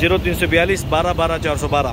0342 12 12 412۔